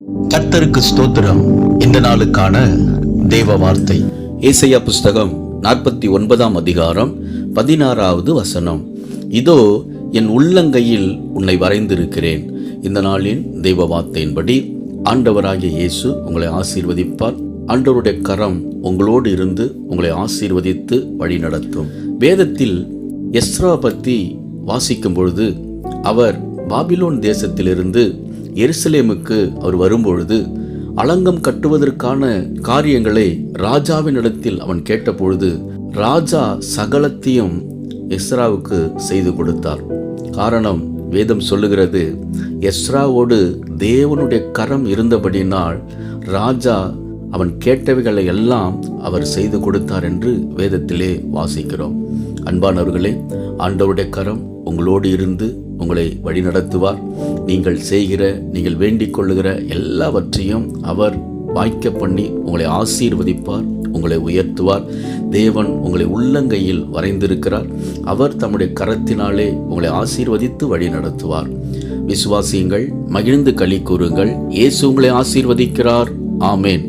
கர்த்தருக்கு ஸ்தோத்திரம். இந்த நாளுக்கான தேவ வார்த்தை ஏசாயா புஸ்தகம் 49 அதிகாரம் 16 வசனம். இதோ என் உள்ளங்கையில் உன்னை வரைந்திருக்கிறேன். இந்த நாளின் தெய்வ வார்த்தையின்படி ஆண்டவராகிய இயேசு உங்களை ஆசீர்வதிப்பார். ஆண்டவருடைய கரம் உங்களோடு இருந்து உங்களை ஆசீர்வதித்து வழி நடத்தும். வேதத்தில் எஸ்ரா பற்றி வாசிக்கும் பொழுது அவர் பாபிலோன் தேசத்திலிருந்து எருசலேமுக்கு அவர் வரும்பொழுது அலங்கம் கட்டுவதற்கான காரியங்களை ராஜாவினிடத்தில் அவன் கேட்டபொழுது ராஜா சகலத்தையும் எஸ்ராவுக்கு செய்து கொடுத்தார். காரணம், வேதம் சொல்லுகிறது, எஸ்ராவோடு தேவனுடைய கரம் இருந்தபடினால் ராஜா அவன் கேட்டவைகளை எல்லாம் அவர் செய்து கொடுத்தார் என்று வேதத்திலே வாசிக்கிறோம். அன்பானவர்களே, ஆண்டவருடைய கரம் உங்களோடு இருந்து உங்களை வழிநடத்துவார். நீங்கள் வேண்டிக் கொள்ளுகிற எல்லாவற்றையும் அவர் வாய்க்க பண்ணி உங்களை ஆசீர்வதிப்பார், உங்களை உயர்த்துவார். தேவன் உங்களை உள்ளங்கையில் வரைந்திருக்கிறார். அவர் தம்முடைய கரத்தினாலே உங்களை ஆசீர்வதித்து வழி நடத்துவார். விசுவாசியுங்கள், மகிழ்ந்து களி கூறுங்கள். இயேசு உங்களை ஆசீர்வதிக்கிறார். ஆமேன்.